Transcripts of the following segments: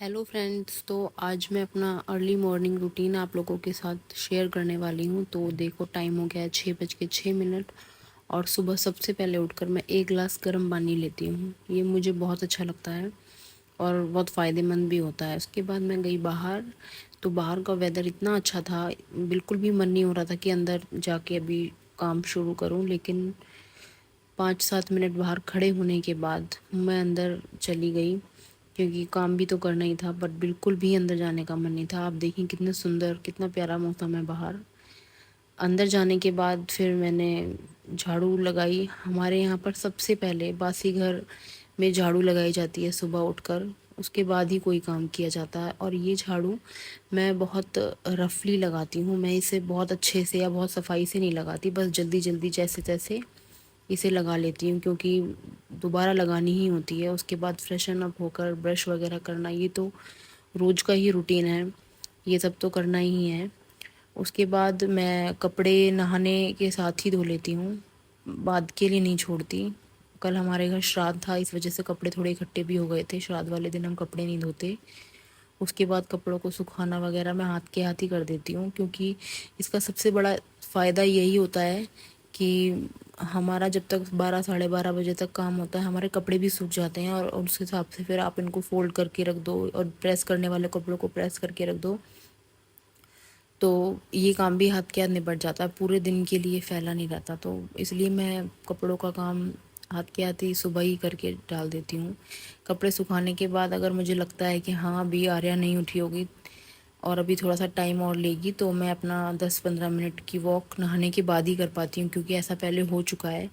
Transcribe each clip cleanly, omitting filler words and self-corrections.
Hello friends. तो आज मैं अपना अर्ली मॉर्निंग रूटीन आप लोगों के साथ शेयर करने वाली हूँ। तो देखो, टाइम हो गया है 6:06 और सुबह सबसे पहले उठकर मैं एक गिलास गर्म पानी लेती हूँ। ये मुझे बहुत अच्छा लगता है और बहुत फ़ायदेमंद भी होता है। उसके बाद मैं गई बाहर। तो बाहर का वेदर इतना अच्छा था, बिल्कुल भी मन नहीं हो रहा था कि अंदर जाके अभी काम शुरू करूँ। लेकिन 5-7 मिनट बाहर खड़े होने के बाद मैं अंदर चली गई, क्योंकि काम भी तो करना ही था। बट बिल्कुल भी अंदर जाने का मन नहीं था। आप देखें कितने सुंदर, कितना प्यारा मौसम है बाहर। अंदर जाने के बाद फिर मैंने झाड़ू लगाई। हमारे यहाँ पर सबसे पहले बासी घर में झाड़ू लगाई जाती है सुबह उठकर, उसके बाद ही कोई काम किया जाता है। और ये झाड़ू मैं बहुत रफली लगाती हूँ। मैं इसे बहुत अच्छे से या बहुत सफाई से नहीं लगाती, बस जल्दी जल्दी जैसे तैसे इसे लगा लेती हूँ, क्योंकि दोबारा लगानी ही होती है। उसके बाद फ्रेशन अप होकर ब्रश वगैरह करना, ये तो रोज़ का ही रूटीन है, ये सब तो करना ही है। उसके बाद मैं कपड़े नहाने के साथ ही धो लेती हूँ, बाद के लिए नहीं छोड़ती। कल हमारे घर श्राद्ध था, इस वजह से कपड़े थोड़े इकट्ठे भी हो गए थे। श्राद्ध वाले दिन हम कपड़े नहीं धोते। उसके बाद कपड़ों को सुखाना वगैरह मैं हाथ के हाथ ही कर देती हूँ, क्योंकि इसका सबसे बड़ा फ़ायदा यही होता है कि हमारा जब तक 12-12:30 बजे तक काम होता है, हमारे कपड़े भी सूख जाते हैं। और उस हिसाब से फिर आप इनको फ़ोल्ड करके रख दो और प्रेस करने वाले कपड़ों को प्रेस करके रख दो, तो ये काम भी हाथ के हाथ निपट जाता है, पूरे दिन के लिए फैला नहीं रहता। तो इसलिए मैं कपड़ों का काम हाथ के हाथ ही सुबह ही करके डाल देती हूँ। कपड़े सुखाने के बाद अगर मुझे लगता है कि हाँ, अभी आर्या नहीं उठी होगी और अभी थोड़ा सा टाइम और लेगी, तो मैं अपना 10-15 मिनट की वॉक नहाने के बाद ही कर पाती हूँ। क्योंकि ऐसा पहले हो चुका है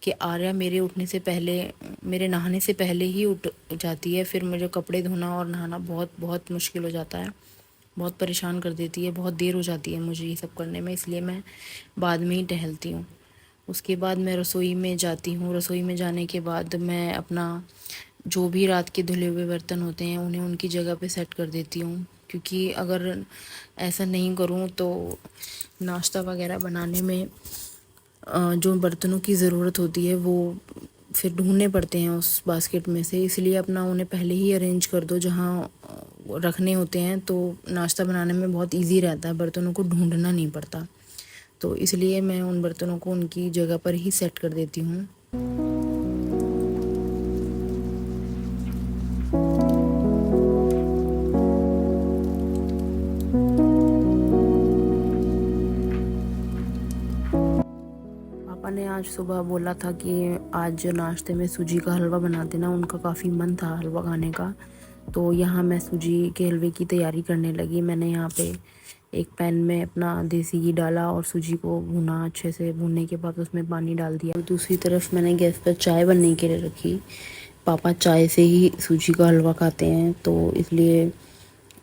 कि आर्या मेरे उठने से पहले, मेरे नहाने से पहले ही उठ जाती है। फिर मुझे कपड़े धोना और नहाना बहुत बहुत मुश्किल हो जाता है, बहुत परेशान कर देती है, बहुत देर हो जाती है मुझे ये सब करने में। इसलिए मैं बाद में ही टहलती हूँ। उसके बाद मैं रसोई में जाती हूँ। रसोई में जाने के बाद मैं अपना जो भी रात के धुले हुए बर्तन होते हैं उन्हें उनकी जगह पे सेट कर देती हूँ, क्योंकि अगर ऐसा नहीं करूँ तो नाश्ता वगैरह बनाने में जो बर्तनों की ज़रूरत होती है वो फिर ढूंढने पड़ते हैं उस बास्केट में से। इसलिए अपना उन्हें पहले ही अरेंज कर दो जहाँ रखने होते हैं, तो नाश्ता बनाने में बहुत इजी रहता है, बर्तनों को ढूंढना नहीं पड़ता। तो इसलिए मैं उन बर्तनों को उनकी जगह पर ही सेट कर देती हूँ। पापा ने आज सुबह बोला था कि आज नाश्ते में सूजी का हलवा बना देना। उनका काफ़ी मन था हलवा खाने का। तो यहाँ मैं सूजी के हलवे की तैयारी करने लगी। मैंने यहाँ पे एक पैन में अपना देसी घी डाला और सूजी को भुना। अच्छे से भूनने के बाद उसमें पानी डाल दिया। और दूसरी तरफ मैंने गैस पर चाय बनने के लिए रखी। पापा चाय से ही सूजी का हलवा खाते हैं, तो इसलिए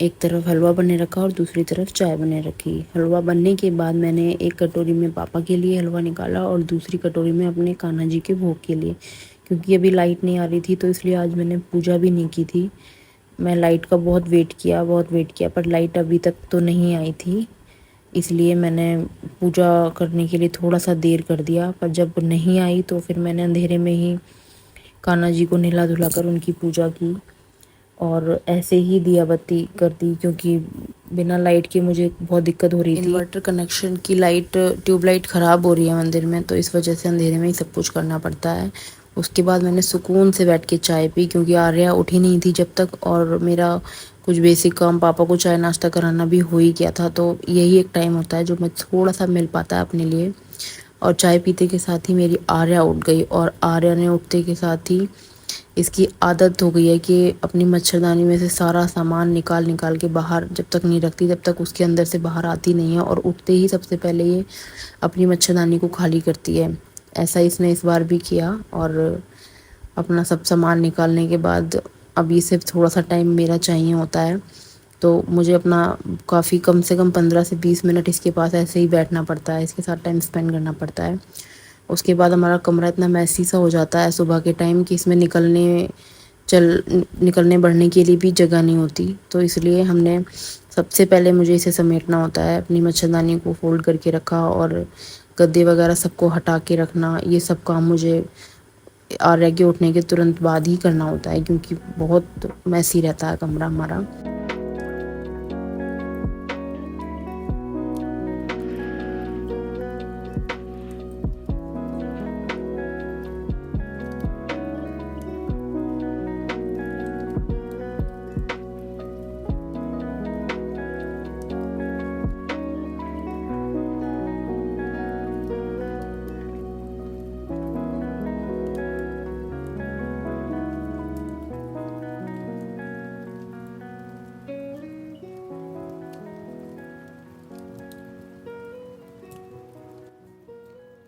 एक तरफ हलवा बनने रखा और दूसरी तरफ चाय बनने रखी। हलवा बनने के बाद मैंने एक कटोरी में पापा के लिए हलवा निकाला और दूसरी कटोरी में अपने कान्हा जी के भोग के लिए। क्योंकि अभी लाइट नहीं आ रही थी, तो इसलिए आज मैंने पूजा भी नहीं की थी। मैं लाइट का बहुत वेट किया, पर लाइट अभी तक तो नहीं आई थी। इसलिए मैंने पूजा करने के लिए थोड़ा सा देर कर दिया। पर जब नहीं आई तो फिर मैंने अंधेरे में ही कान्हा जी को नहला धुला कर उनकी पूजा की और ऐसे ही दिया बत्ती कर दी, क्योंकि बिना लाइट के मुझे बहुत दिक्कत हो रही थी। इन्वर्टर कनेक्शन की लाइट, ट्यूबलाइट ख़राब हो रही है मंदिर में, तो इस वजह से अंधेरे में ही सब कुछ करना पड़ता है। उसके बाद मैंने सुकून से बैठ के चाय पी, क्योंकि आर्या उठी नहीं थी जब तक, और मेरा कुछ बेसिक काम, पापा को चाय नाश्ता कराना भी हो ही गया था। तो यही एक टाइम होता है जो मैं थोड़ा सा मिल पाता है अपने लिए। और चाय पीते के साथ ही मेरी आर्या उठ गई, और आर्या ने उठते के साथ ही इसकी आदत हो गई है कि अपनी मच्छरदानी में से सारा सामान निकाल निकाल के बाहर जब तक नहीं रखती तब तक उसके अंदर से बाहर आती नहीं है, और उठते ही सबसे पहले ये अपनी मच्छरदानी को खाली करती है। ऐसा इसने इस बार भी किया, और अपना सब सामान निकालने के बाद अब ये सिर्फ थोड़ा सा टाइम मेरा चाहिए होता है। तो मुझे अपना काफ़ी कम से कम 15 से 20 मिनट इसके पास ऐसे ही बैठना पड़ता है, इसके साथ टाइम स्पेंड करना पड़ता है। उसके बाद हमारा कमरा इतना मैसी सा हो जाता है सुबह के टाइम कि इसमें निकलने बढ़ने के लिए भी जगह नहीं होती। तो इसलिए हमने सबसे पहले मुझे इसे समेटना होता है। अपनी मच्छरदानी को फोल्ड करके रखा और गद्दे वगैरह सबको हटा के रखना, ये सब काम मुझे आर्या के उठने के तुरंत बाद ही करना होता है, क्योंकि बहुत मैसी रहता है कमरा हमारा।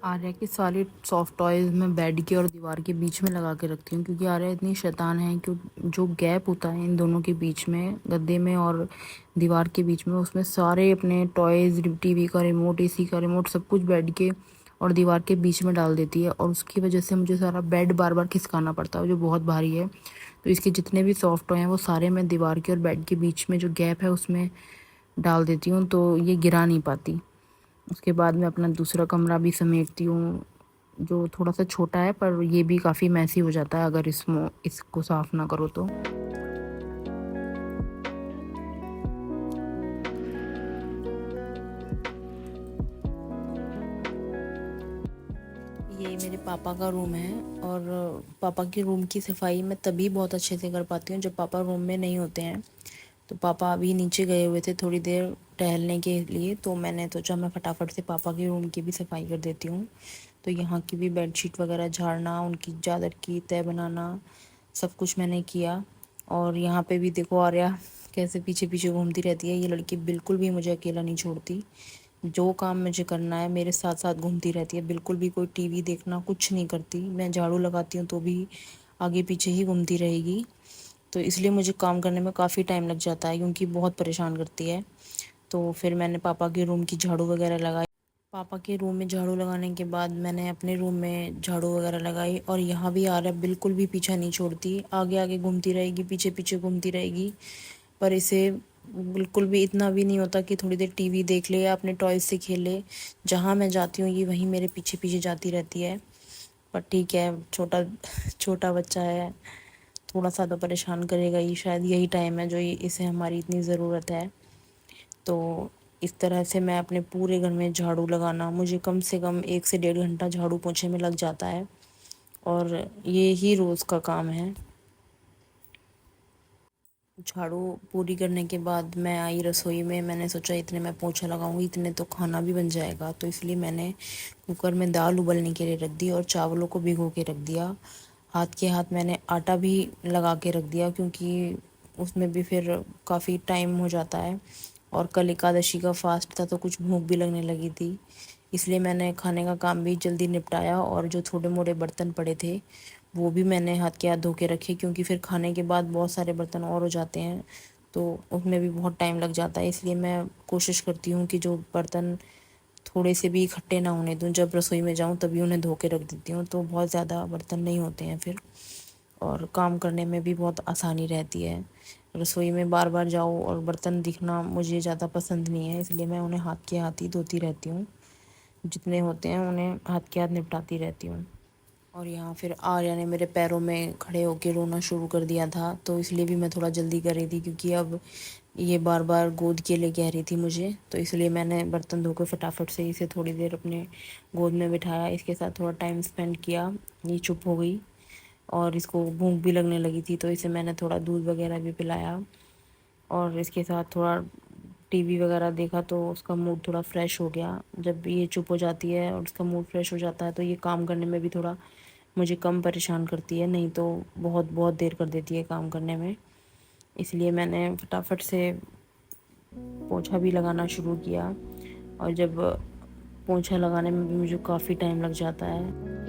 आर्या के सारे सॉफ्ट टॉयज़ मैं बेड के और दीवार के बीच में लगा के रखती हूँ, क्योंकि आर्या इतनी शैतान है कि जो गैप होता है इन दोनों के बीच में, गद्दे में और दीवार के बीच में, उसमें सारे अपने टॉयज़, टीवी का रिमोट, एसी का रिमोट, सब कुछ बेड के और दीवार के बीच में डाल देती है। और उसकी वजह से मुझे सारा बेड बार बार खिसकाना पड़ता है, जो बहुत भारी है। तो इसके जितने भी सॉफ्ट टॉय हैं वो सारे मैं दीवार के और बेड के बीच में जो गैप है उसमें डाल देती हूँ, तो ये गिरा नहीं पाती। उसके बाद मैं अपना दूसरा कमरा भी समेटती हूँ, जो थोड़ा सा छोटा है, पर ये भी काफ़ी मैसी हो जाता है अगर इसको साफ़ ना करो तो। ये मेरे पापा का रूम है, और पापा के रूम की सफाई मैं तभी बहुत अच्छे से कर पाती हूँ जब पापा रूम में नहीं होते हैं। तो पापा अभी नीचे गए हुए थे थोड़ी देर टहलने के लिए, तो मैंने सोचा मैं फटाफट से पापा के रूम की भी सफाई कर देती हूँ। तो यहाँ की भी बेडशीट वगैरह झाड़ना, उनकी चादर की तह बनाना, सब कुछ मैंने किया। और यहाँ पे भी देखो आर्या कैसे पीछे पीछे घूमती रहती है। ये लड़की बिल्कुल भी मुझे अकेला नहीं छोड़ती, जो काम मुझे करना है मेरे साथ साथ घूमती रहती है। बिल्कुल भी कोई टीवी देखना कुछ नहीं करती। मैं झाड़ू लगाती हूँ तो भी आगे पीछे ही घूमती रहेगी। तो इसलिए मुझे काम करने में काफ़ी टाइम लग जाता है, क्योंकि बहुत परेशान करती है। तो फिर मैंने पापा के रूम की झाड़ू वगैरह लगाई। पापा के रूम में झाड़ू लगाने के बाद मैंने अपने रूम में झाड़ू वगैरह लगाई। और यहाँ भी आर्या बिल्कुल भी पीछा नहीं छोड़ती, आगे आगे घूमती रहेगी, पीछे पीछे घूमती रहेगी। पर इसे बिल्कुल भी इतना भी नहीं होता कि थोड़ी देर टीवी देख ले या अपने टॉयज से खेले। जहाँ मैं जाती हूँ ये वहीं मेरे पीछे पीछे जाती रहती है। पर ठीक है, छोटा छोटा बच्चा है, थोड़ा सा तो परेशान करेगा ही। शायद यही टाइम है जो इसे हमारी इतनी ज़रूरत है। तो इस तरह से मैं अपने पूरे घर में झाड़ू लगाना, मुझे कम से कम 1 से 1.5 घंटा झाड़ू पोछे में लग जाता है, और ये ही रोज़ का काम है। झाड़ू पूरी करने के बाद मैं आई रसोई में। मैंने सोचा इतने मैं पोछा लगाऊंगी, इतने तो खाना भी बन जाएगा। तो इसलिए मैंने कुकर में दाल उबलने के लिए रख दी और चावलों को भिगो के रख दिया। हाथ के हाथ मैंने आटा भी लगा के रख दिया, क्योंकि उसमें भी फिर काफ़ी टाइम हो जाता है। और कल एकादशी का फास्ट था तो कुछ भूख भी लगने लगी थी, इसलिए मैंने खाने का काम भी जल्दी निपटाया। और जो छोटे मोटे बर्तन पड़े थे वो भी मैंने हाथ के हाथ धो के रखे, क्योंकि फिर खाने के बाद बहुत सारे बर्तन और हो जाते हैं तो उसमें भी बहुत टाइम लग जाता है। इसलिए मैं कोशिश करती हूँ कि जो बर्तन थोड़े से भी इकट्ठे ना होने दूँ, जब रसोई में जाऊँ तभी उन्हें धो के रख देती हूँ, तो बहुत ज़्यादा बर्तन नहीं होते हैं फिर, और काम करने में भी बहुत आसानी रहती है। रसोई में बार बार जाओ और बर्तन दिखना मुझे ज़्यादा पसंद नहीं है, इसलिए मैं उन्हें हाथ के हाथ ही धोती रहती हूँ। जितने होते हैं उन्हें हाथ के हाथ निपटाती रहती हूँ। और यहाँ फिर आर्या ने मेरे पैरों में खड़े होकर रोना शुरू कर दिया था, तो इसलिए भी मैं थोड़ा जल्दी कर रही थी, क्योंकि अब ये बार बार गोद के लिए कह रही थी मुझे। तो इसलिए मैंने बर्तन धोकर फटाफट से इसे थोड़ी देर अपने गोद में बिठाया, इसके साथ थोड़ा टाइम स्पेंड किया। ये चुप हो गई और इसको भूख भी लगने लगी थी, तो इसे मैंने थोड़ा दूध वगैरह भी पिलाया और इसके साथ थोड़ा टीवी वगैरह देखा, तो उसका मूड थोड़ा फ्रेश हो गया। जब ये चुप हो जाती है और उसका मूड फ्रेश हो जाता है तो ये काम करने में भी थोड़ा मुझे कम परेशान करती है, नहीं तो बहुत बहुत देर कर देती है काम करने में। इसलिए मैंने फटाफट से पोंछा भी लगाना शुरू किया, और जब पोंछा लगाने में भी मुझे काफ़ी टाइम लग जाता है।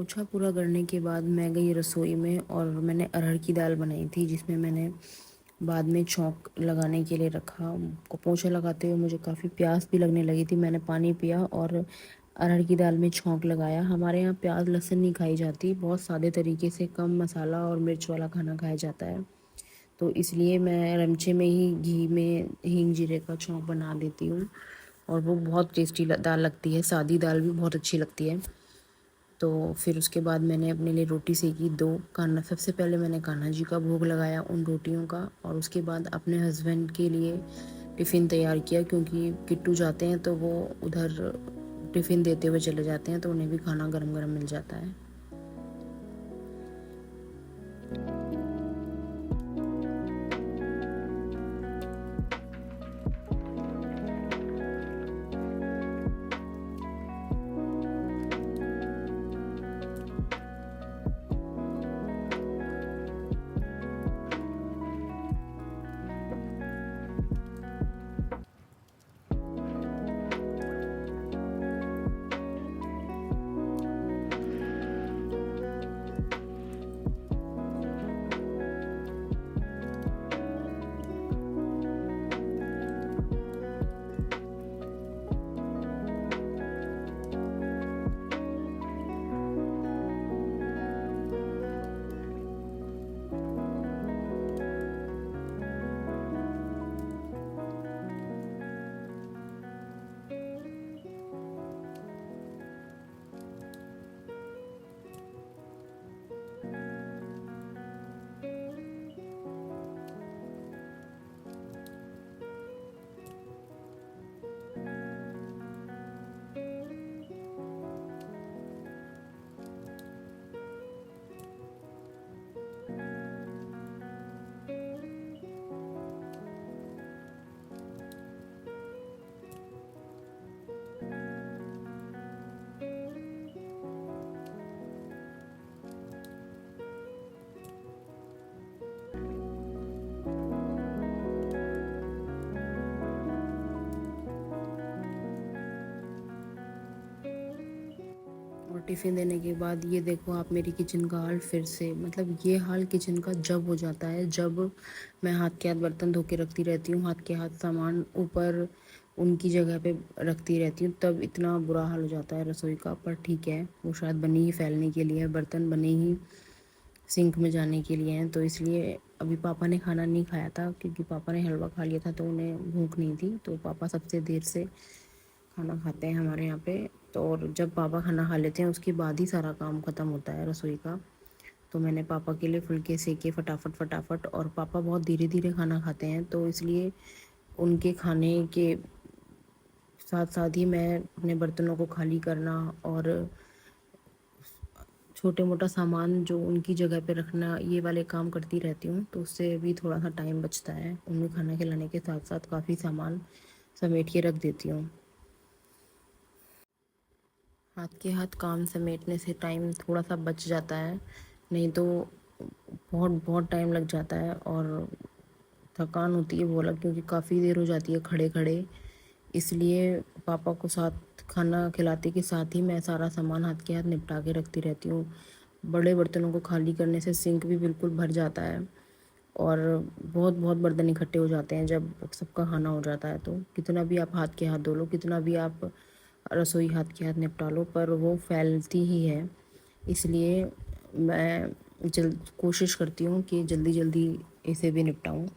पोछा पूरा करने के बाद मैं गई रसोई में और मैंने अरहर की दाल बनाई थी, जिसमें मैंने बाद में छौंक लगाने के लिए रखा। पोछा लगाते हुए मुझे काफ़ी प्यास भी लगने लगी थी। मैंने पानी पिया और अरहर की दाल में छौंक लगाया। हमारे यहाँ प्याज लहसुन नहीं खाई जाती, बहुत सादे तरीके से कम मसाला और मिर्च वाला खाना खाया जाता है। तो इसलिए मैं रमचे में ही घी में हींग जीरे का छौंक बना देती हूँ और वो बहुत टेस्टी दाल लगती है। सादी दाल भी बहुत अच्छी लगती है। तो फिर उसके बाद मैंने अपने लिए रोटी सेकी दो। कान्हा सबसे पहले मैंने कान्हा जी का भोग लगाया उन रोटियों का, और उसके बाद अपने हस्बैंड के लिए टिफ़िन तैयार किया, क्योंकि किट्टू जाते हैं तो वो उधर टिफ़िन देते हुए चले जाते हैं, तो उन्हें भी खाना गरम गरम मिल जाता है। और टिफ़िन देने के बाद ये देखो आप मेरी किचन का हाल फिर से, मतलब ये हाल किचन का जब हो जाता है जब मैं हाथ के हाथ बर्तन धो के रखती रहती हूँ, हाथ के हाथ सामान ऊपर उनकी जगह पे रखती रहती हूँ, तब इतना बुरा हाल हो जाता है रसोई का। पर ठीक है, वो शायद बनी ही फैलने के लिए है, बर्तन बने ही सिंक में जाने के लिए हैं। तो इसलिए अभी पापा ने खाना नहीं खाया था, क्योंकि पापा ने हलवा खा लिया था तो उन्हें भूख नहीं थी। तो पापा सबसे देर से खाना खाते हैं हमारे यहाँ पे। तो और जब पापा खाना खा लेते हैं उसके बाद ही सारा काम ख़त्म होता है रसोई का। तो मैंने पापा के लिए फुलके सेके फटाफट फटाफट, और पापा बहुत धीरे धीरे खाना खाते हैं, तो इसलिए उनके खाने के साथ साथ ही मैं अपने बर्तनों को खाली करना और छोटे मोटा सामान जो उनकी जगह पे रखना, ये वाले काम करती रहती हूँ। तो उससे भी थोड़ा सा टाइम बचता है। उन्हें खाना खिलाने के साथ साथ काफ़ी सामान समेट के रख देती हूँ। हाथ के हाथ काम समेटने से टाइम थोड़ा सा बच जाता है, नहीं तो बहुत बहुत टाइम लग जाता है और थकान होती है वो अलग, क्योंकि काफ़ी देर हो जाती है खड़े खड़े। इसलिए पापा को साथ खाना खिलाते के साथ ही मैं सारा सामान हाथ के हाथ निपटा के रखती रहती हूँ। बड़े बर्तनों को खाली करने से सिंक भी बिल्कुल भर जाता है और बहुत बहुत बर्तन इकट्ठे हो जाते हैं जब सबका खाना हो जाता है। तो कितना भी आप हाथ के हाथ धो लो, कितना भी आप रसोई हाथ के हाथ निपटा लो, पर वो फैलती ही है। इसलिए मैं कोशिश करती हूँ कि जल्दी जल्दी इसे भी निपटाऊँ।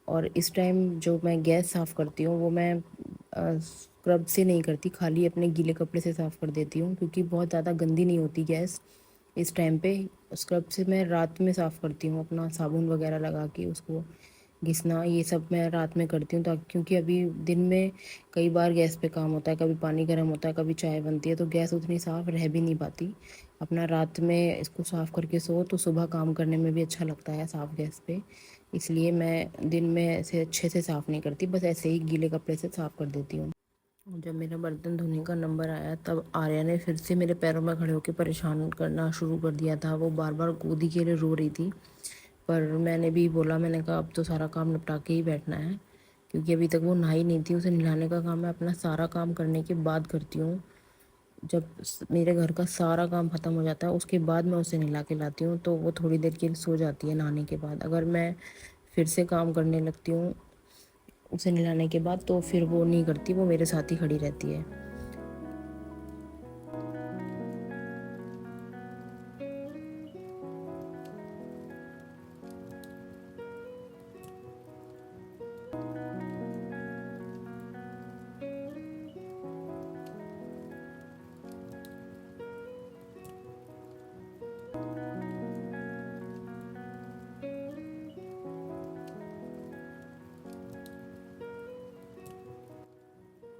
और इस टाइम जो मैं गैस साफ़ करती हूँ वो मैं स्क्रब से नहीं करती, खाली अपने गीले कपड़े से साफ़ कर देती हूँ, क्योंकि बहुत ज़्यादा गंदी नहीं होती गैस इस टाइम पे। स्क्रब से मैं रात में साफ़ करती हूँ, अपना साबुन वगैरह लगा के उसको घिसना, ये सब मैं रात में करती हूँ, ताकि क्योंकि अभी दिन में कई बार गैस पे काम होता है, कभी पानी गर्म होता है, कभी चाय बनती है, तो गैस उतनी साफ़ रह भी नहीं पाती। अपना रात में इसको साफ़ करके सो तो सुबह काम करने में भी अच्छा लगता है साफ़ गैस पे। इसलिए मैं दिन में ऐसे अच्छे से साफ़ नहीं करती, बस ऐसे ही गीले कपड़े से साफ़ कर देती हूँ। जब मेरा बर्तन धोने का नंबर आया तब आर्या ने फिर से मेरे पैरों में खड़े होकर परेशान करना शुरू कर दिया था। वो बार बार गोदी के लिए रो रही थी, पर मैंने भी बोला, मैंने कहा अब तो सारा काम निपटा के ही बैठना है, क्योंकि अभी तक वो नहाई नहीं थी। उसे नहलाने का काम मैं अपना सारा काम करने के बाद करती हूँ। जब मेरे घर का सारा काम ख़त्म हो जाता है उसके बाद मैं उसे नहला के लाती हूँ, तो वो थोड़ी देर के लिए सो जाती है नहाने के बाद। अगर मैं फिर से काम करने लगती हूँ उसे नहलाने के बाद, तो फिर वो नहीं करती, वो मेरे साथ ही खड़ी रहती है।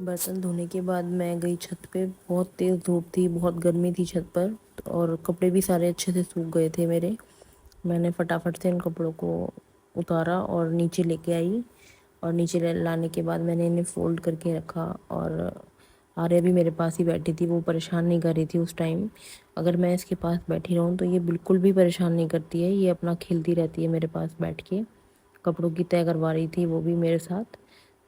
बर्तन धोने के बाद मैं गई छत पे। बहुत तेज़ धूप थी, बहुत गर्मी थी छत पर, और कपड़े भी सारे अच्छे से सूख गए थे मेरे। मैंने फटाफट से इन कपड़ों को उतारा और नीचे लेके आई, और नीचे लाने के बाद मैंने इन्हें फ़ोल्ड करके रखा। और आर्या भी मेरे पास ही बैठी थी, वो परेशान नहीं कर रही थी उस टाइम। अगर मैं इसके पास बैठी रहूँ तो ये बिल्कुल भी परेशान नहीं करती है, ये अपना खेलती रहती है मेरे पास बैठ के। कपड़ों की तय करवा रही थी वो भी मेरे साथ।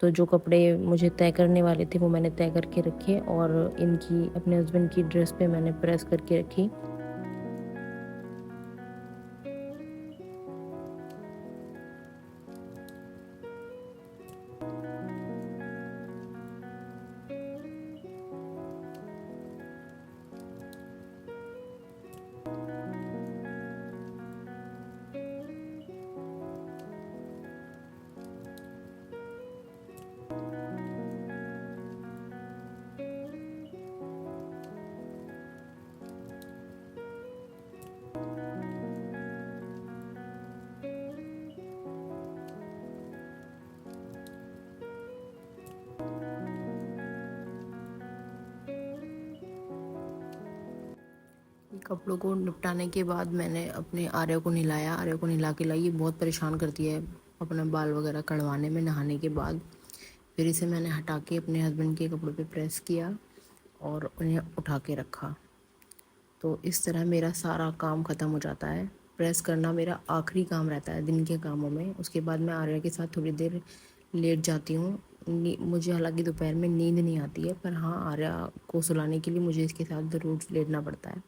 तो जो कपड़े मुझे तय करने वाले थे वो मैंने तय करके रखे, और इनकी अपने हस्बैंड की ड्रेस पे मैंने प्रेस करके रखी। कपड़ों को निपटाने के बाद मैंने अपने आर्या को नहलाया। आर्या को नहला के लाई, ये बहुत परेशान करती है अपना बाल वगैरह कढ़वाने में नहाने के बाद। फिर इसे मैंने हटा के अपने हस्बैंड के कपड़ों पे प्रेस किया और उन्हें उठा के रखा। तो इस तरह मेरा सारा काम ख़त्म हो जाता है। प्रेस करना मेरा आखिरी काम रहता है दिन के कामों में। उसके बाद मैं आर्या के साथ थोड़ी देर लेट जाती हूँ। मुझे हालांकि दोपहर में नींद नहीं आती है, पर हाँ, आर्या को सुलाने के लिए मुझे इसके साथ ज़रूर लेटना पड़ता है।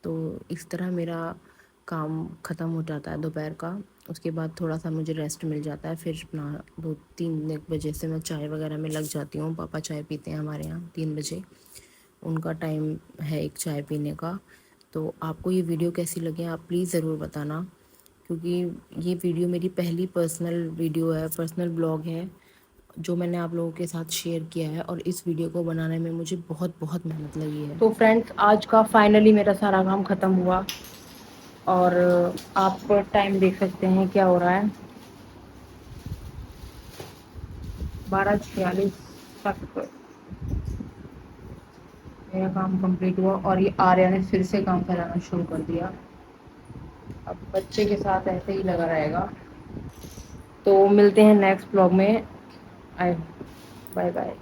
तो इस तरह मेरा काम ख़त्म हो जाता है दोपहर का। उसके बाद थोड़ा सा मुझे रेस्ट मिल जाता है। फिर अपना 2-3 बजे से मैं चाय वगैरह में लग जाती हूँ। पापा चाय पीते हैं हमारे यहाँ 3 बजे, उनका टाइम है एक चाय पीने का। तो आपको ये वीडियो कैसी लगी आप प्लीज़ ज़रूर बताना, क्योंकि ये वीडियो मेरी पहली पर्सनल वीडियो है, पर्सनल ब्लॉग है जो मैंने आप लोगों के साथ शेयर किया है, और इस वीडियो को बनाने में मुझे बहुत बहुत मेहनत लगी है। तो फ्रेंड्स, आज का फाइनली मेरा सारा काम ख़त्म हुआ, और आप टाइम देख सकते हैं क्या हो रहा है। 12:46 तक मेरा काम कंप्लीट हुआ, और ये आर्या ने फिर से काम फैलाना शुरू कर दिया। अब बच्चे के साथ ऐसे ही लगा रहेगा। तो मिलते हैं नेक्स्ट ब्लॉग में। Bye bye.